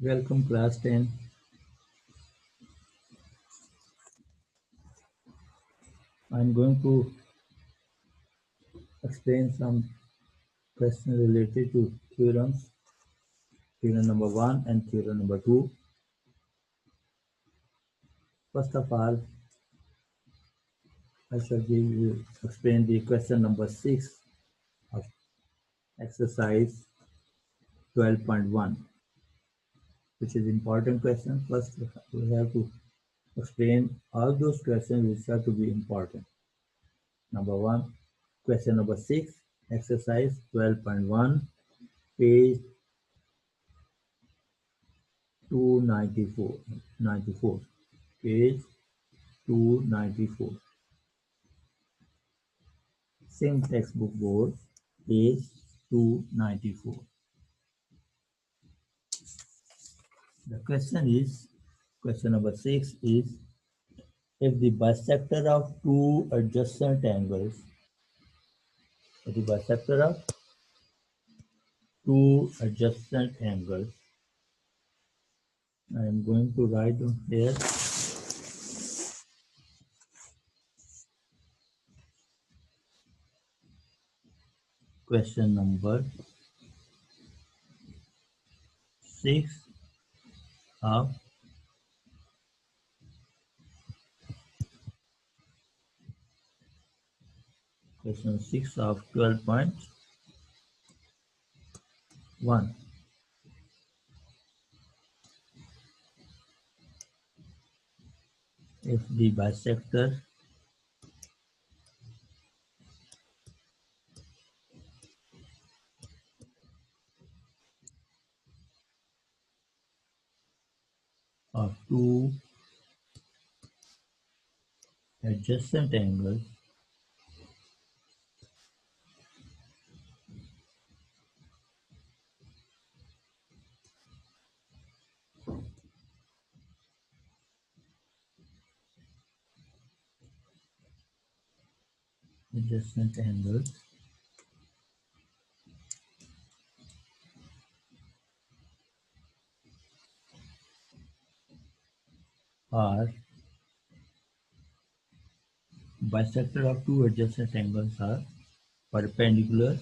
Welcome class 10. I'm going to explain some questions related to theorems, theorem number 1 and theorem number 2. First of all, I shall explain the question number 6 of exercise 12.1, which is important question. First, we have to explain all those questions which are to be important. Number 1, question number 6, exercise 12.1, page 294, page 294. Same textbook board, page 294. The question number 6 is, if the bisector of two adjacent angles, if the bisector of two adjacent angles, I am going to write here question number 6 of question 6 of 12.1. If the bisector of two adjacent angles are bisector of two adjacent angles are perpendicular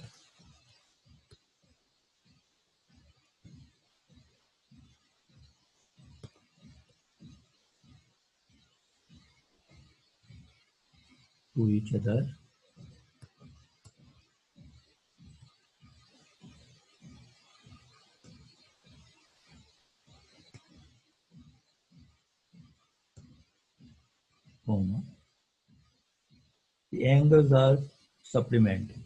to each other comma. The angles are supplementary.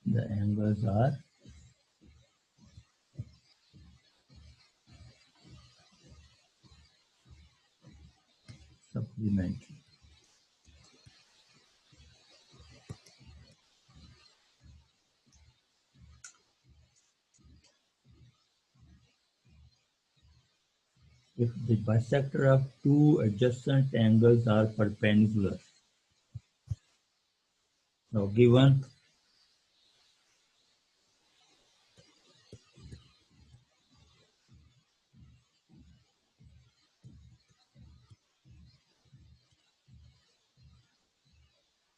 The angles are supplementary. If the bisector of two adjacent angles are perpendicular. Now given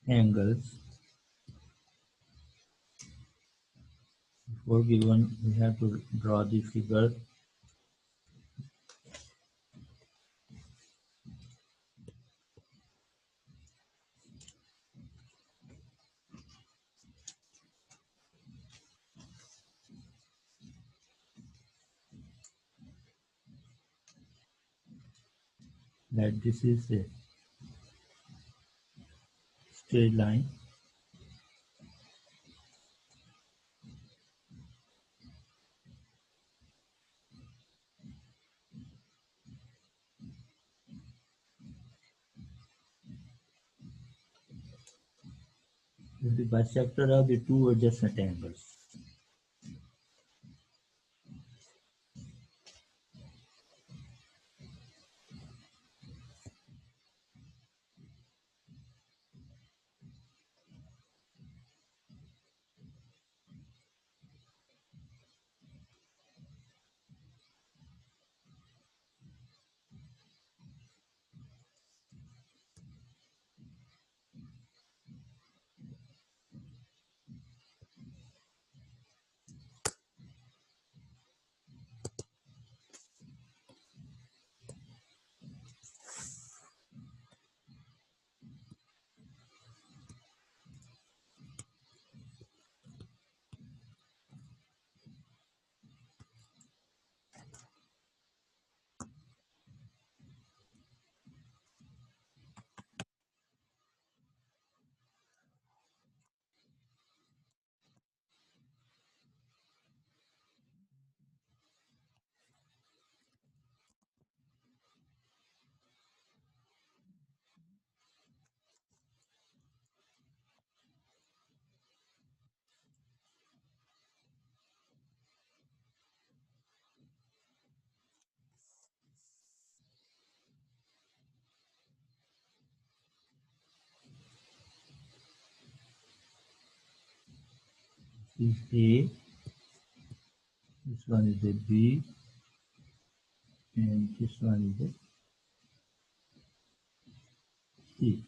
angles, before given we have to draw the figure. That this is a straight line. If the bisector of the two adjacent angles. is A, this one is a B, and this one is a C.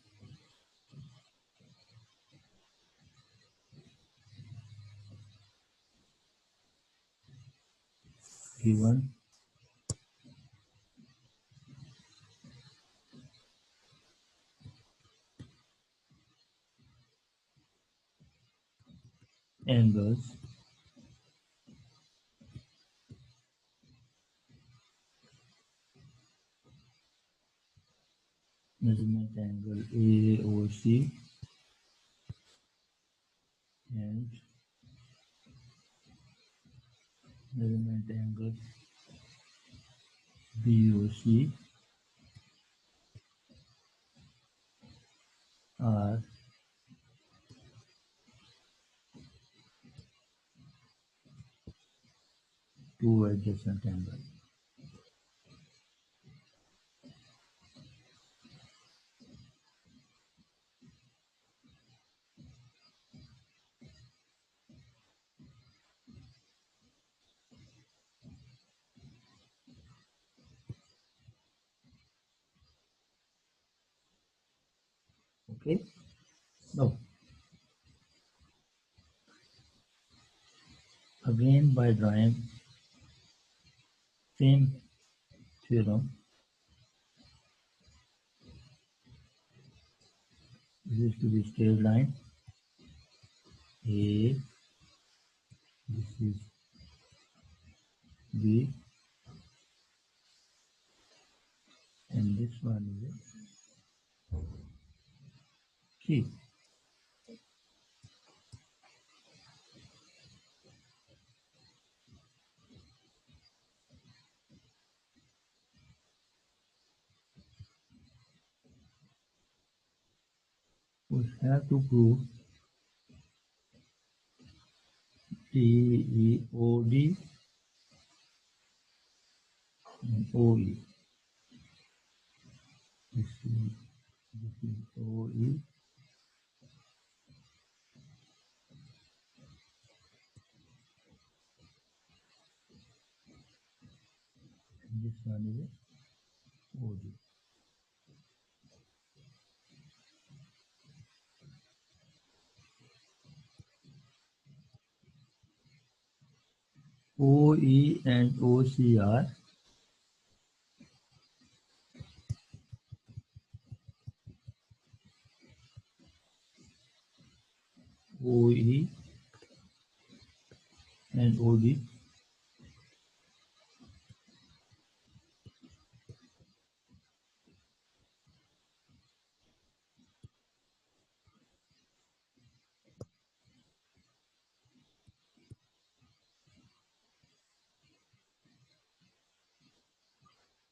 Given angles measurement angle AOC and measurement angle BOC are two adjacent angles. Okay. Now, again by drawing same theorem, this is to be straight line A, this is B, and this one is C. We have to prove DEOD and OE. This is OE, and this one is OD. OE and OC are OE and OD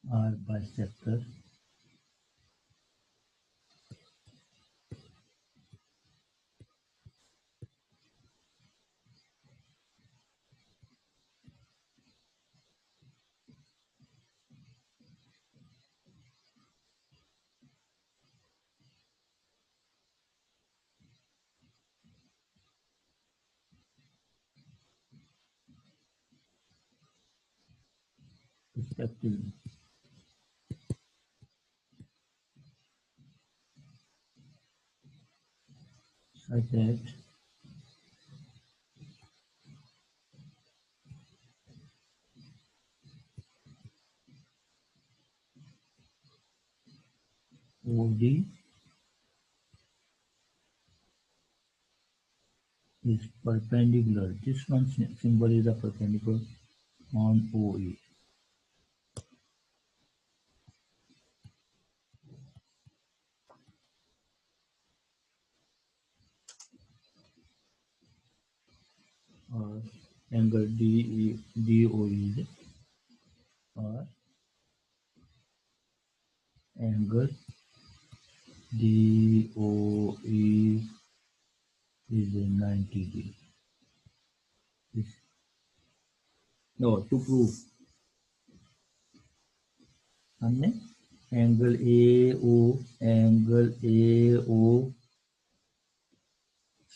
are bisectors. Respectively, such that OD is perpendicular. This one symbol is a perpendicular on OE. Or angle DOE or angle DOE is a 90 degree. No, to prove हमने angle AO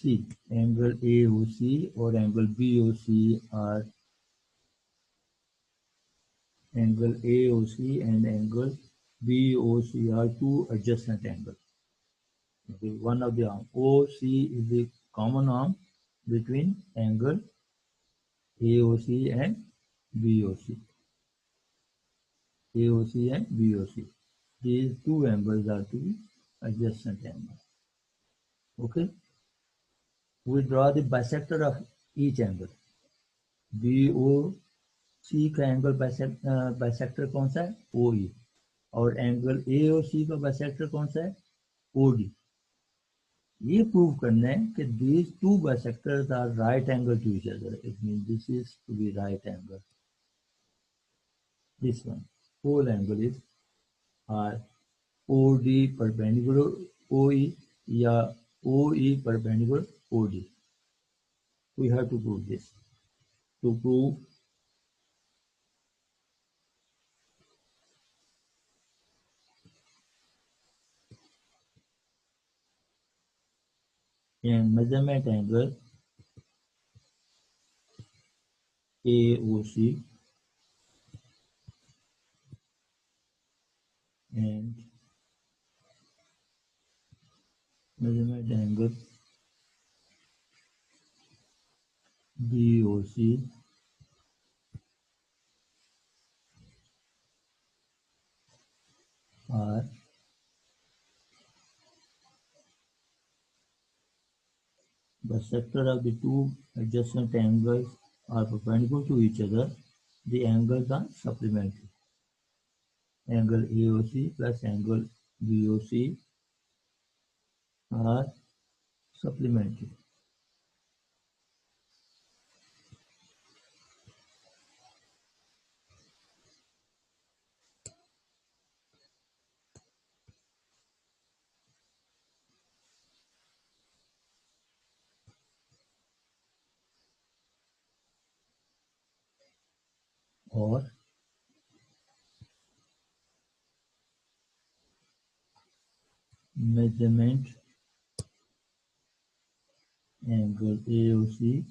See, angle AOC or angle BOC are angle AOC and angle BOC are two adjacent angles. Okay, one of the arm OC is the common arm between angle AOC and BOC. AOC and BOC. These two angles are to be adjacent angles. Okay. We draw the bisector of each angle. BOC का angle bisector कौन सा है OE और angle AOC का bisector कौन सा है OD. ये प्रूव करना है कि these two bisectors are right angle to each other. It means this is to be right angle. This one whole angle is are OD perpendicular OE या OE perpendicular OD. We have to prove this. To prove a measurement angle AOC and measurement angle BOC are the sector of the two adjacent angles are perpendicular to each other. The angles are supplementary. Angle AOC plus angle BOC are supplementary. Or measurement angle AOC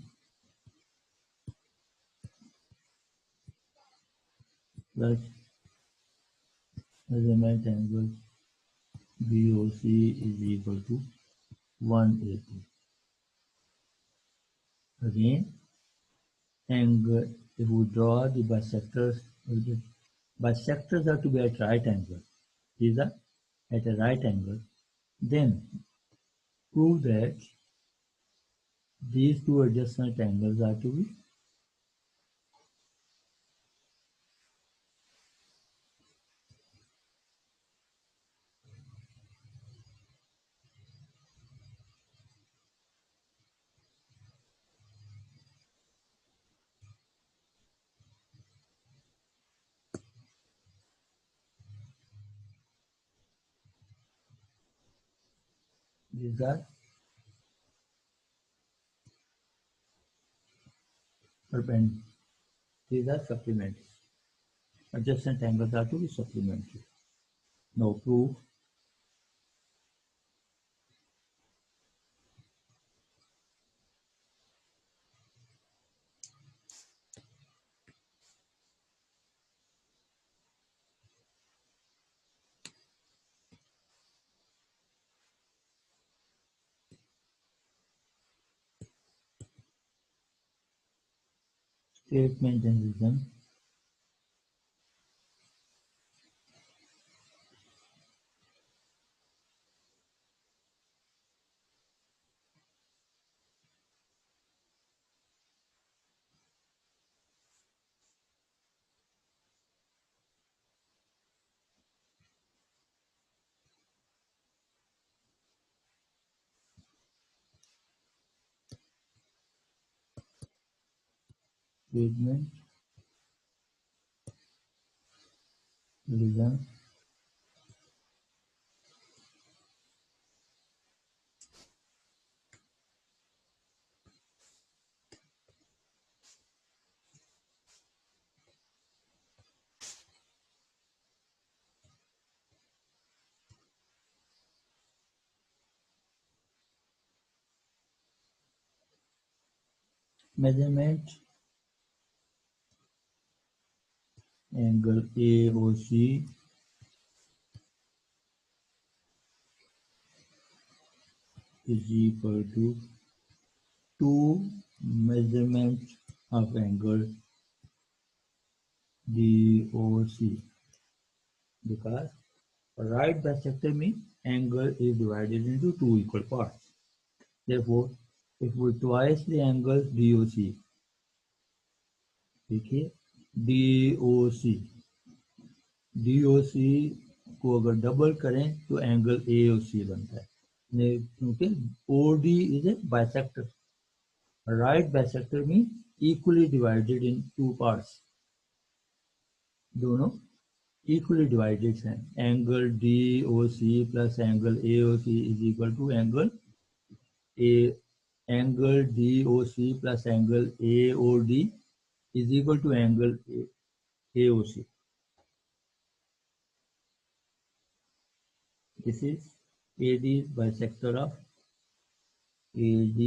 plus measurement angle BOC is equal to 180. Again, angle, if we draw the bisectors are to be at right angle. These are at a right angle. Then prove that these two adjacent angles are to be these are perpendicular. These are supplementary. Adjacent angles are to be supplementary. Now prove statement and reason. Statement, reason. measurement angle AOC is equal to 2 measurement of angle DOC, because right bisector means angle is divided into two equal parts. Therefore, if we twice the angle DOC, देखिए DOC को अगर double करें तो angle AOC बनता है, क्योंकि OD is a bisector. Right bisector means equally divided in two parts. दोनों equally divided हैं. Angle DOC plus angle AOC is equal to angle DOC plus angle AOD is equal to angle AOC. This is AD is bisector of AD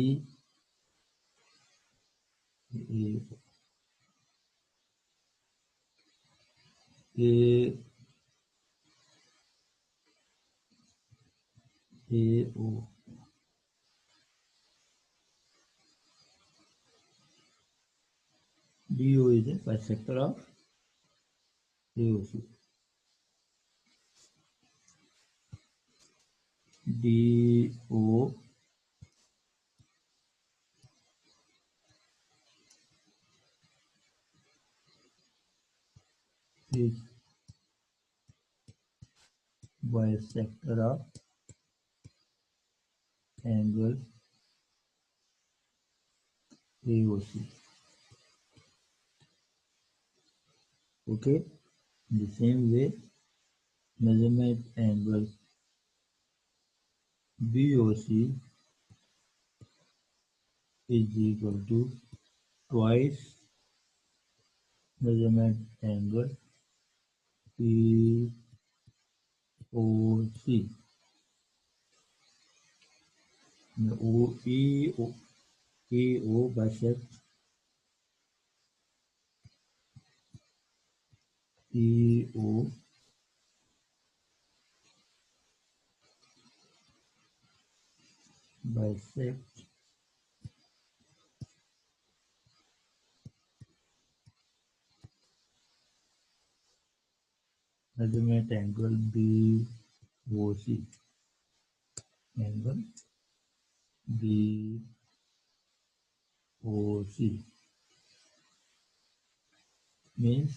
AO. DO is a bisector of AOC. DO is bisector of angle AOC. Okay, in the same way, measurement angle BOC is equal to twice measurement angle POC. EO bisects EO bisects measurement angle BOC. Angle BOC means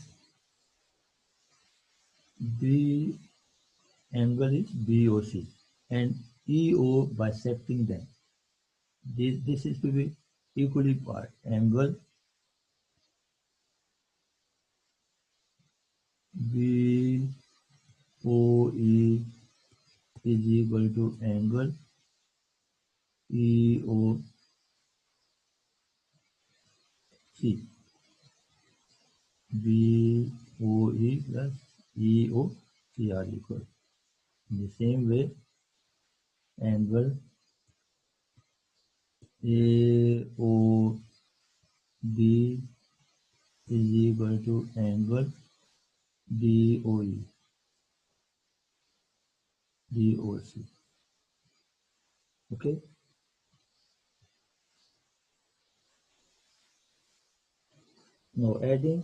B angle is BOC and EO bisecting them. This is to be equally part. Angle BOE is equal to angle EOC. BOE plus EOC are equal. In the same way, angle AOD is equal to angle DOE, DOC. Okay. Now adding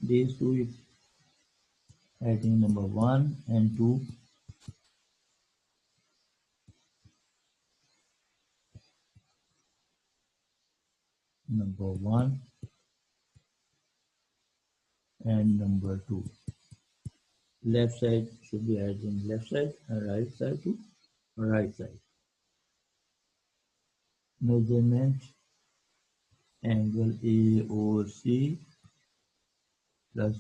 these two, adding number 1 and 2. Number 1 and number 2. Left side should be adding left side and right side to right side. Measurement angle AOC plus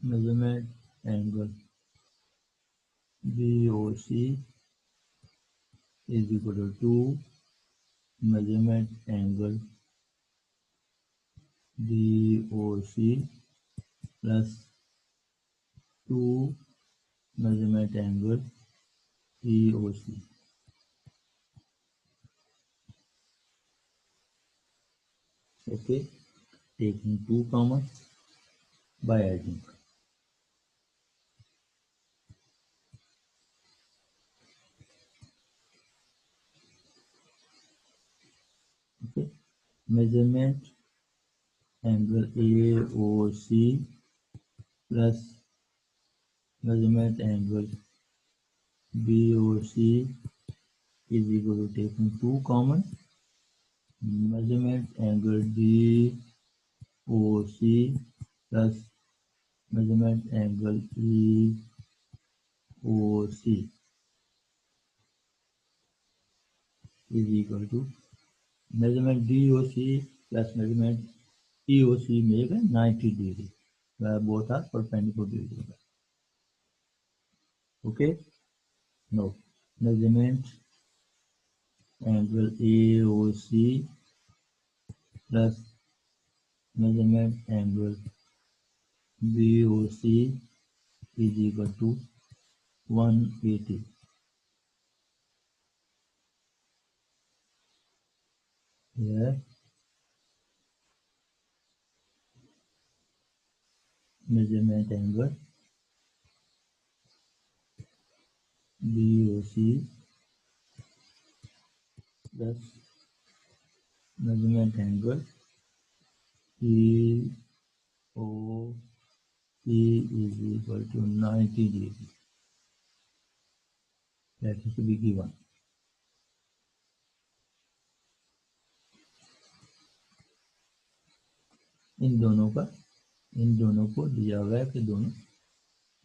measurement angle BOC is equal to 2 measurement angle DOC plus 2 measurement angle EOC. Okay, taking 2 common by adding. Okay, measurement angle AOC plus measurement angle BOC is equal to taking 2 common, measurement angle DOC plus measurement angle EOC is equal to measurement DOC plus measurement EOC make 90 degree, where both are perpendicular. Okay, now measurement angle AOC plus measurement angle BOC is equal to 180. Here measurement angle BOC plus measurement angle EOC is equal to 90 degree. That is to be given. इन दोनों को दिया हुआ है कि दोनों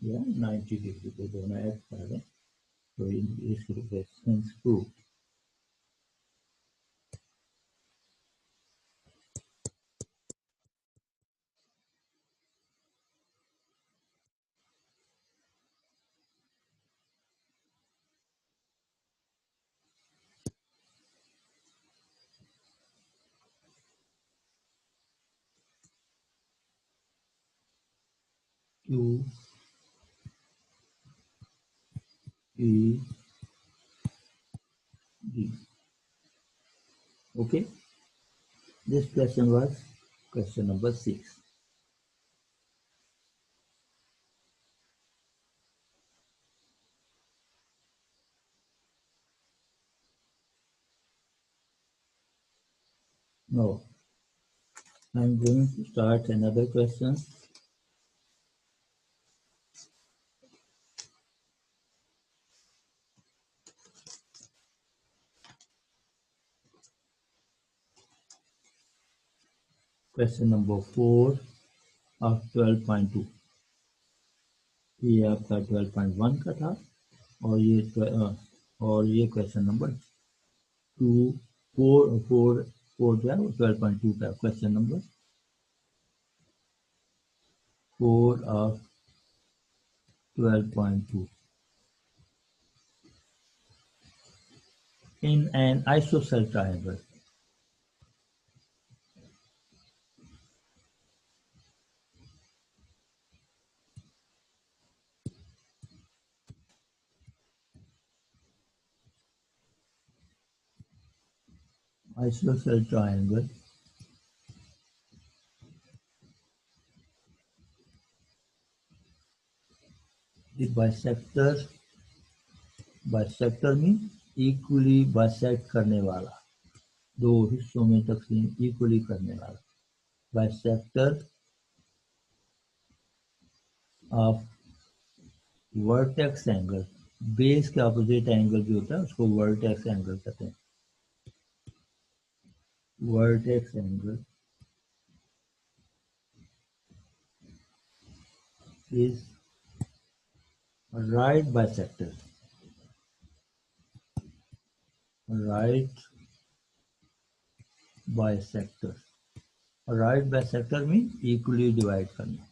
या 90 degree पे दोनों ऐड कर दें तो इस resistance prove. Q E D. Okay, this question was question number 6. Now I'm going to start another question. Question number 4 of 12.2. ये आपका 12.1 का था और ये क्वेश्चन नंबर 4 जो है वो 12.2 का question number 4 of 12.2. In an isosceles triangle, isosceles triangle the bisector means equally bisect करने वाला, दो हिस्सों में तकसीम इक्वली करने वाला. Bisector of vertex angle, base के अपोजिट एंगल जो होता है उसको वर्टेक्स एंगल कहते हैं. Vertex angle is right bisector. Right bisector. Right bisector means equally divide करना.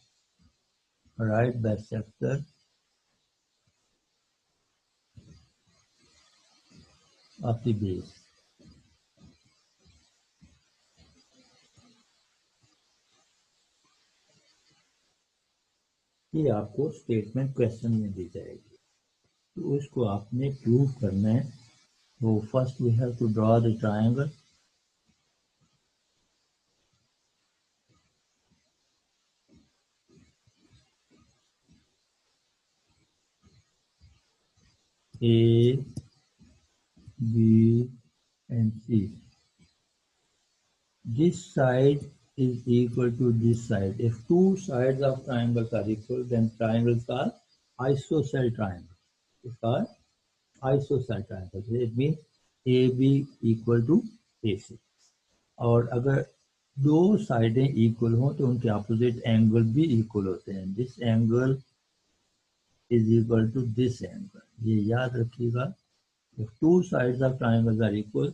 Right bisector of the base. ये आपको स्टेटमेंट क्वेश्चन में दी जाएगी तो उसको आपने प्रूव करना है. तो first we have to draw the triangle. A, B, and C. This side is equal to this side. If two sides of triangles are equal, then triangles are isosceles triangles. It's called isosceles triangles. It means AB equal to AC. और अगर दो साइडें equal हों तो उनके opposite angle भी equal होते हैं. This angle is equal to this angle. ये याद रखिएगा. If two sides of triangles are equal,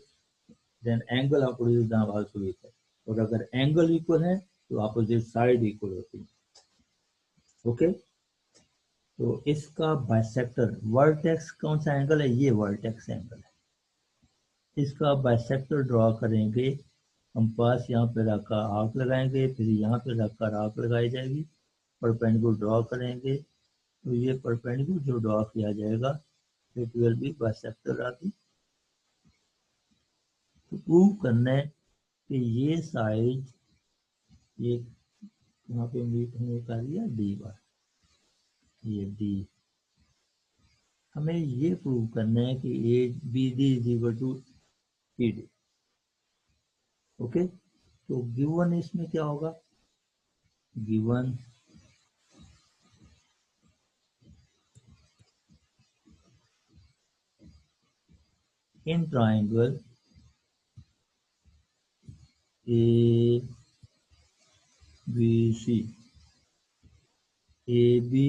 then angle opposite are also equal. और अगर एंगल इक्वल है तो अपोजिट साइड इक्वल होती है. ओके. तो इसका बाइसेक्टर वर्टेक्स कौन सा एंगल है? ये वर्टेक्स एंगल है. इसका बाइसेक्टर ड्रॉ करेंगे. कंपास यहाँ पे रखकर आर्क लगाएंगे, फिर यहाँ पे रखकर आर्क लगाई जाएगी. परपेंडिकुलर ड्रॉ करेंगे तो ये परपेंडिकुलर जो ड्रॉ किया जाएगा it will be bisector of the. तो प्रूव करना है कि ये साइड ये यहाँ पे मीट होने का लिया डी बार. ये डी. हमें ये प्रूव करना है कि A B D is equal to E D. Okay. तो गिवन इसमें क्या होगा? Given in triangle A B C, A B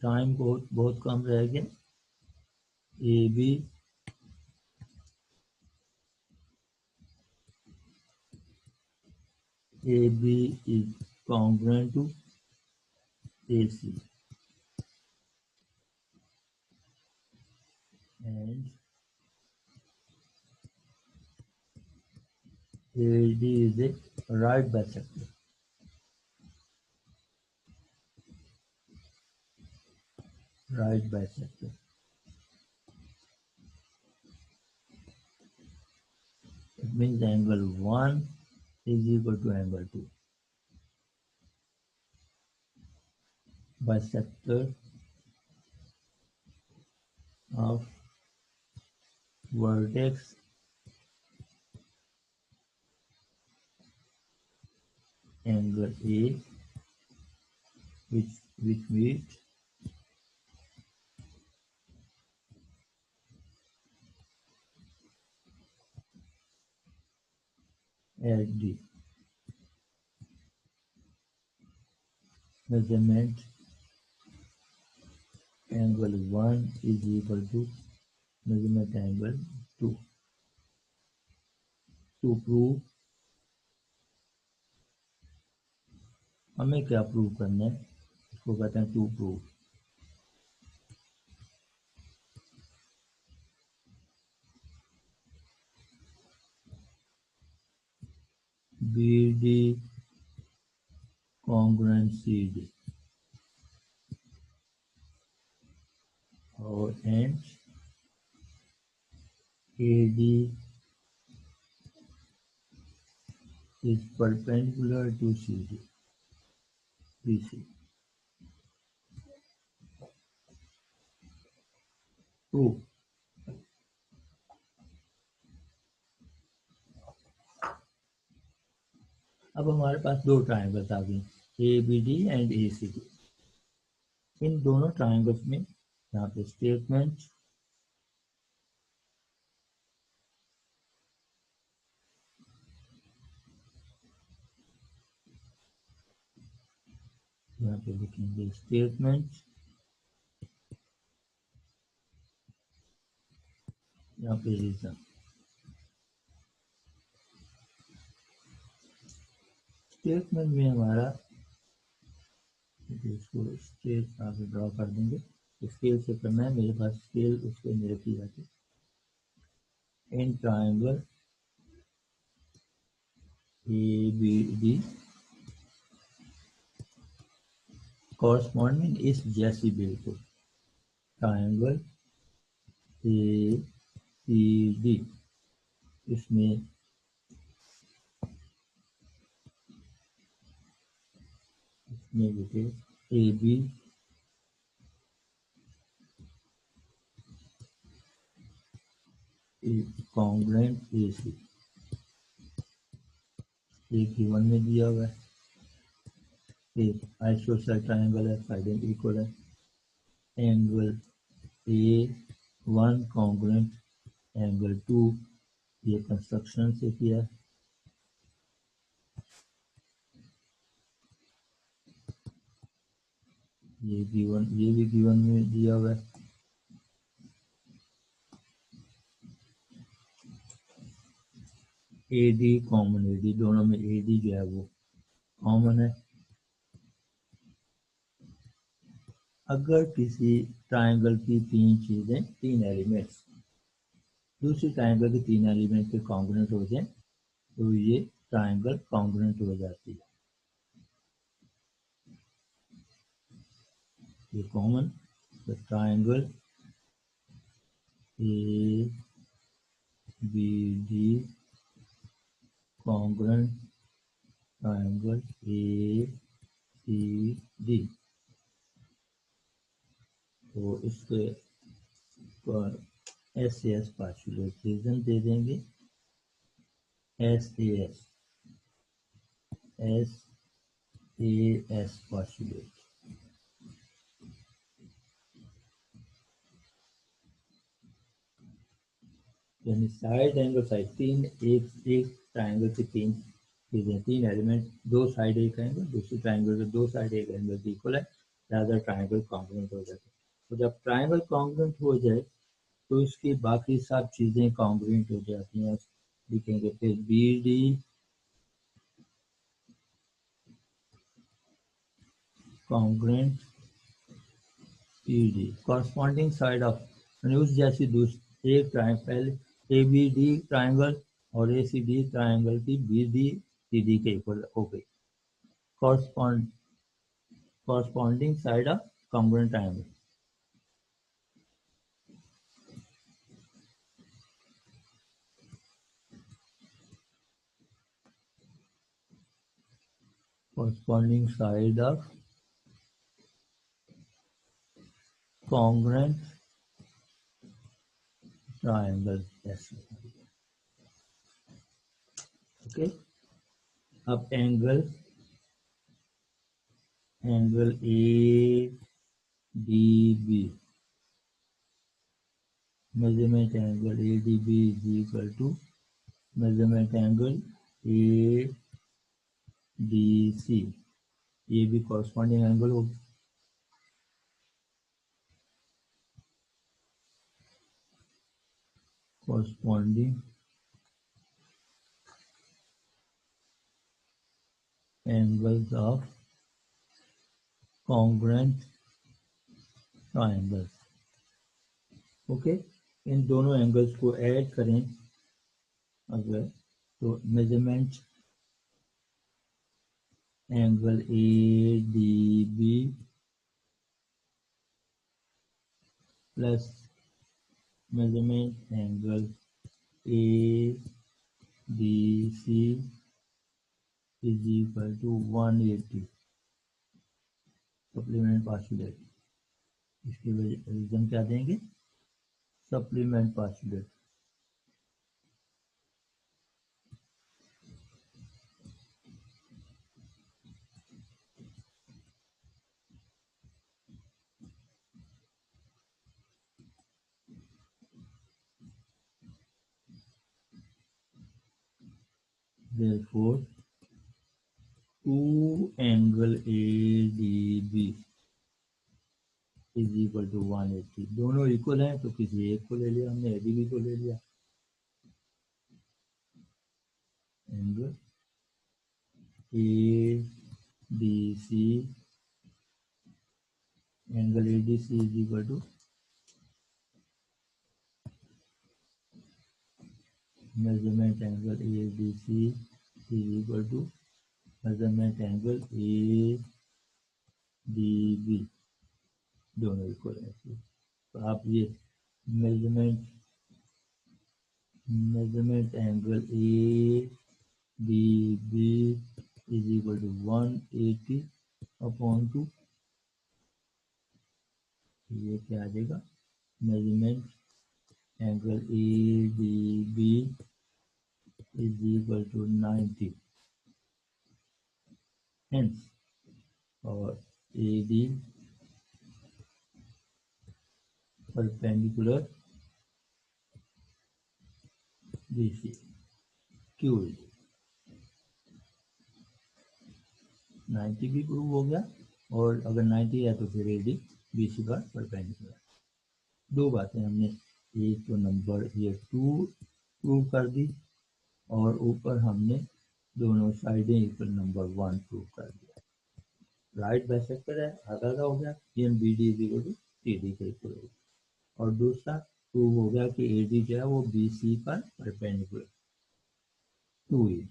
time बहुत बहुत कम रह गया. A B is congruent to AC and AD is a right bisector. Right bisector. It means angle 1 is equal to angle 2. Bisector of vertex angle A which meet at D. Measurement angle 1 is equal to measurement angle 2. To prove हमें क्या prove करना है? इसको कहते हैं to prove. BD congruent CD और and AD is perpendicular to CD BC. Proof. अब हमारे पास दो ट्राइंगल्स आ गए, ABD एंड ACD. इन दोनों ट्राइंगल्स में यहाँ पे स्टेटमेंट यहाँ पे लिखेंगे स्टेटमेंट, यहाँ पे रीजन. स्टेटमेंट में हमारा इसको स्केल आगे ड्रॉ कर देंगे. स्केल से करना है, मेरे पास स्केल उसको नहीं रखी जाती. इन ट्राइंगल ABD कॉरस्पॉन्डिंग इस जैसी बिल्कुल ट्राइंगल ACD इसमें negative AB is congruent AC। एक गिवन में दिया हुआ है, एक आइसोसेलेस ट्रायंगल है, साइड इक्वल है, एंगल A1 कॉन्ग्रुएंट एंगल 2, ये कंस्ट्रक्शन से किया है। ये भी गिवन में दिया हुआ है। AD कॉमन, AD दोनों में AD जो है वो कॉमन है। अगर किसी ट्रायंगल की तीन एलिमेंट्स दूसरी ट्रायंगल के तीन एलिमेंट के कॉन्ग्रुएंट हो जाए तो ये ट्रायंगल कॉन्ग्रुएंट हो जाती है। ये common, the triangle ABD congruent triangle ACD। तो इसके SAS पार्शुलेट रीजन दे देंगे, SAS पार्शुलेट। यानी साइड एंगल साइड तीन, एक ट्रायंगल के तीन चीजें, तीन एलिमेंट, दो साइड एक एंगल, दूसरी ट्रायंगल के दो साइड एक एंगल इक्वल है, ज्यादा ट्रायंगल कॉन्ग्रुएंट हो जाता है। तो जब ट्रायंगल कॉन्ग्रुएंट हो जाए तो इसकी बाकी सब चीजें कॉन्ग्रुएंट हो जाती हैं। लिखेंगे फिर BD congruent PD corresponding side of, उस जैसी दूसरी एक ट्रायंगल, पहले ABD ट्रायंगल और ACD ट्रायंगल की BD CD के इक्वल हो गई। corresponding side of congruent triangle। corresponding side of congruent triangle। Okay, अब angle ADB, measurement angle ADB is equal to measurement angle ADC। ये भी corresponding angle होगा। corresponding angles of congruent triangles। Okay, इन दोनों angles को add करें अगर, तो measurement angle ADB plus measurement angle ADC is equal to 180। Supplement postulate, इसके रीजन क्या देंगे, supplement postulate. therefore 2 angle ADB is equal to 180। दोनों इक्वल हैं तो किसी एक को ले लिया हमने, ADB को ले लिया। Angle ADC, angle ADC is equal to measurement angle ADC is equal to measurement angle ADB, दोनों इक्वल है। तो आप ये measurement angle ADB is equal to 180 upon two, ये क्या आ जाएगा, measurement angle A D B is equal to 90, hence, और A D perpendicular B C, Q is 90 भी प्रूव हो गया, और अगर 90 है तो फिर ए डी बी सी का परपेंडिकुलर। दो बातें हमने, एक तो नंबर ये 2 प्रूव कर दी, और ऊपर हमने दोनों साइडें इक्वल नंबर 1 प्रूव कर दिया। राइट बाइसेक्टर है, आधा आधा हो गया, M B D is equal to C D के इक्वल हो गया। और दूसरा प्रूव हो गया कि ए डी जो है वो बी सी पर परपेंडिकुलर 2 इज।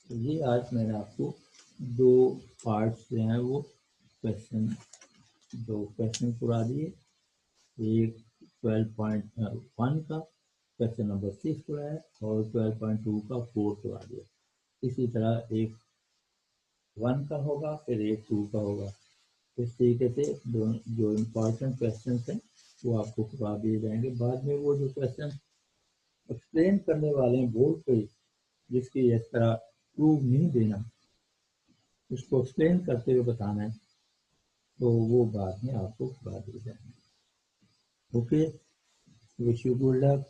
तो ये आज मैंने आपको दो पार्ट्स जो हैं वो क्वेश्चन, दो क्वेश्चन करा दिए, एक 12.1 का क्वेश्चन नंबर 6 कराया है, और 12.2 का 4 करा दिया। इसी तरह एक 1 का होगा, फिर एक 2 का होगा। इस तरीके से जो इम्पोर्टेंट क्वेश्चन हैं वो आपको करवा दिए जाएंगे। बाद में वो जो क्वेश्चन एक्सप्लेन करने वाले हैं बोर्ड पे, जिसकी इस तरह प्रूव नहीं देना, उसको एक्सप्लेन करते हुए बताना है, तो वो बाद में आपको करवा दिए जाएंगे। Okay, wish you good luck.